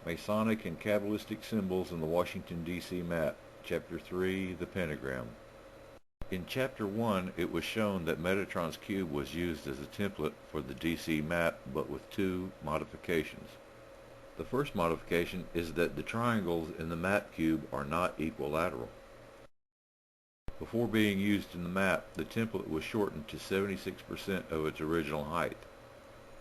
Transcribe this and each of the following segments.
Masonic and Kabbalistic symbols in the Washington, D.C. map. Chapter 3, the Pentagram. In Chapter 1, it was shown that Metatron's cube was used as a template for the D.C. map, but with two modifications. The first modification is that the triangles in the map cube are not equilateral. Before being used in the map, the template was shortened to 76% of its original height.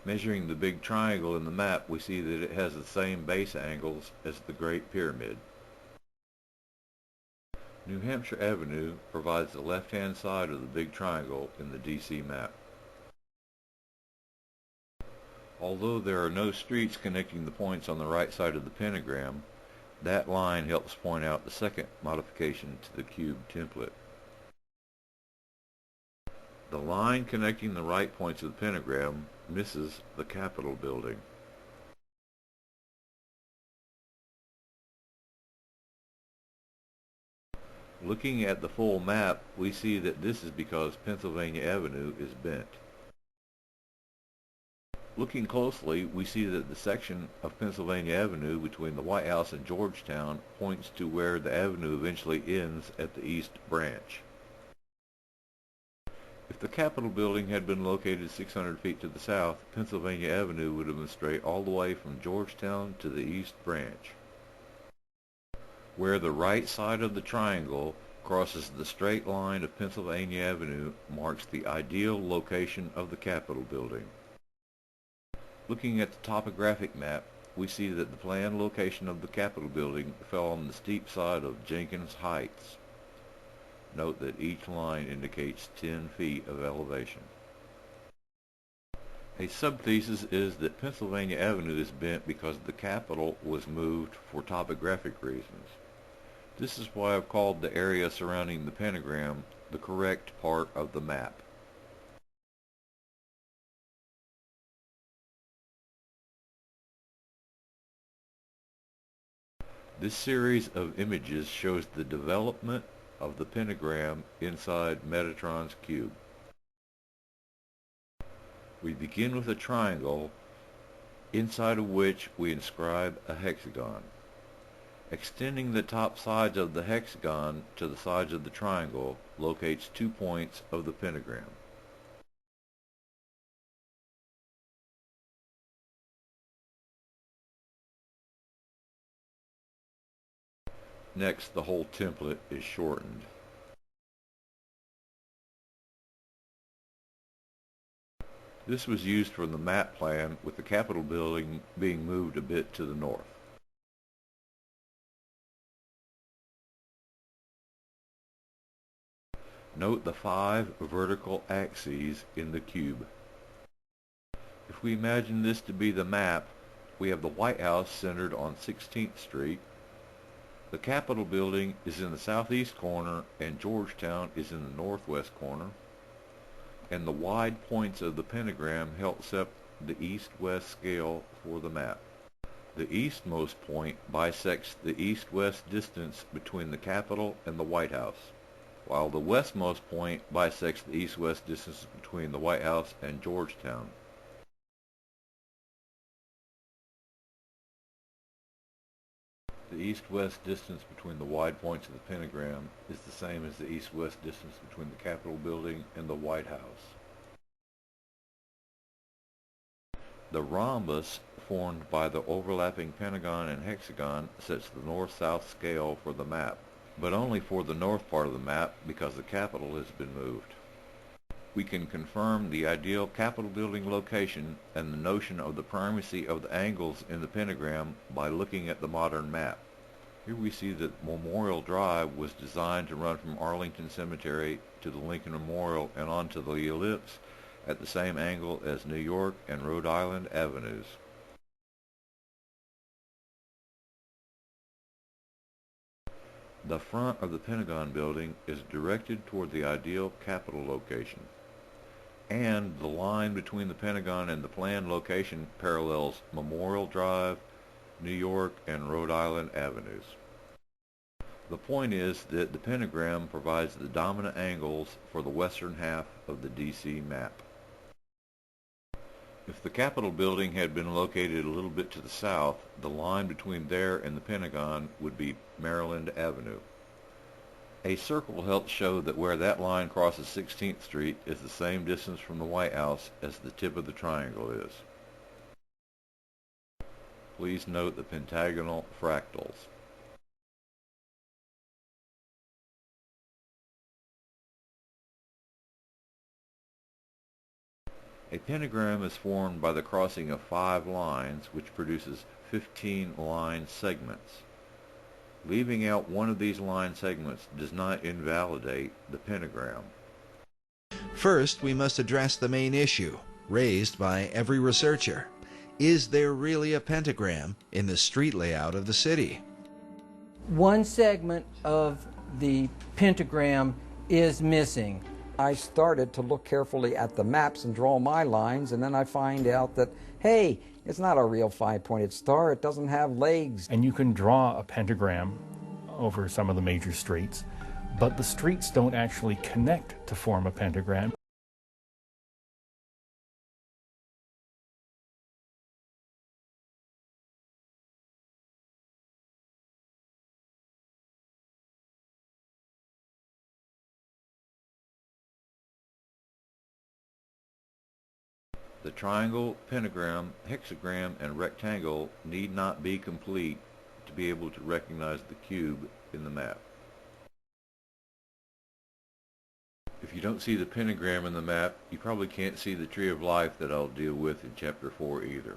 Measuring the big triangle in the map, we see that it has the same base angles as the Great Pyramid. New Hampshire Avenue provides the left-hand side of the big triangle in the DC map. Although there are no streets connecting the points on the right side of the pentagram, that line helps point out the second modification to the cube template. The line connecting the right points of the pentagram misses the Capitol building. Looking at the full map, we see that this is because Pennsylvania Avenue is bent. Looking closely, we see that the section of Pennsylvania Avenue between the White House and Georgetown points to where the avenue eventually ends at the East Branch. If the Capitol building had been located 600 feet to the south, Pennsylvania Avenue would have been straight all the way from Georgetown to the East Branch. Where the right side of the triangle crosses the straight line of Pennsylvania Avenue marks the ideal location of the Capitol building. Looking at the topographic map, we see that the planned location of the Capitol building fell on the steep side of Jenkins Heights. Note that each line indicates 10 feet of elevation. A subthesis is that Pennsylvania Avenue is bent because the Capitol was moved for topographic reasons. This is why I've called the area surrounding the pentagram the correct part of the map. This series of images shows the development of the pentagram inside Metatron's cube. We begin with a triangle, inside of which we inscribe a hexagon. Extending the top sides of the hexagon to the sides of the triangle locates 2 points of the pentagram. Next, the whole template is shortened. This was used for the map plan, with the Capitol building being moved a bit to the north. Note the 5 vertical axes in the cube. If we imagine this to be the map, we have the White House centered on 16th Street. The Capitol building is in the southeast corner and Georgetown is in the northwest corner. And the wide points of the pentagram help set the east-west scale for the map. The eastmost point bisects the east-west distance between the Capitol and the White House, while the westmost point bisects the east-west distance between the White House and Georgetown. The east-west distance between the wide points of the pentagram is the same as the east-west distance between the Capitol building and the White House. The rhombus formed by the overlapping pentagon and hexagon sets the north-south scale for the map, but only for the north part of the map because the Capitol has been moved. We can confirm the ideal Capitol building location and the notion of the primacy of the angles in the pentagram by looking at the modern map. Here we see that Memorial Drive was designed to run from Arlington Cemetery to the Lincoln Memorial and onto the ellipse at the same angle as New York and Rhode Island avenues. The front of the Pentagon building is directed toward the ideal Capitol location, and the line between the Pentagon and the planned location parallels Memorial Drive, New York, and Rhode Island avenues. The point is that the pentagram provides the dominant angles for the western half of the DC map. If the Capitol building had been located a little bit to the south, the line between there and the Pentagon would be Maryland Avenue. A circle helps show that where that line crosses 16th Street is the same distance from the White House as the tip of the triangle is. Please note the pentagonal fractals. A pentagram is formed by the crossing of 5 lines, which produces 15 line segments. Leaving out one of these line segments does not invalidate the pentagram. First, we must address the main issue, raised by every researcher. Is there really a pentagram in the street layout of the city? One segment of the pentagram is missing. I started to look carefully at the maps and draw my lines, and then I find out that, hey, it's not a real 5-pointed star. It doesn't have legs. And you can draw a pentagram over some of the major streets, but the streets don't actually connect to form a pentagram. The triangle, pentagram, hexagram, and rectangle need not be complete to be able to recognize the cube in the map. If you don't see the pentagram in the map, you probably can't see the tree of life that I'll deal with in Chapter 4 either.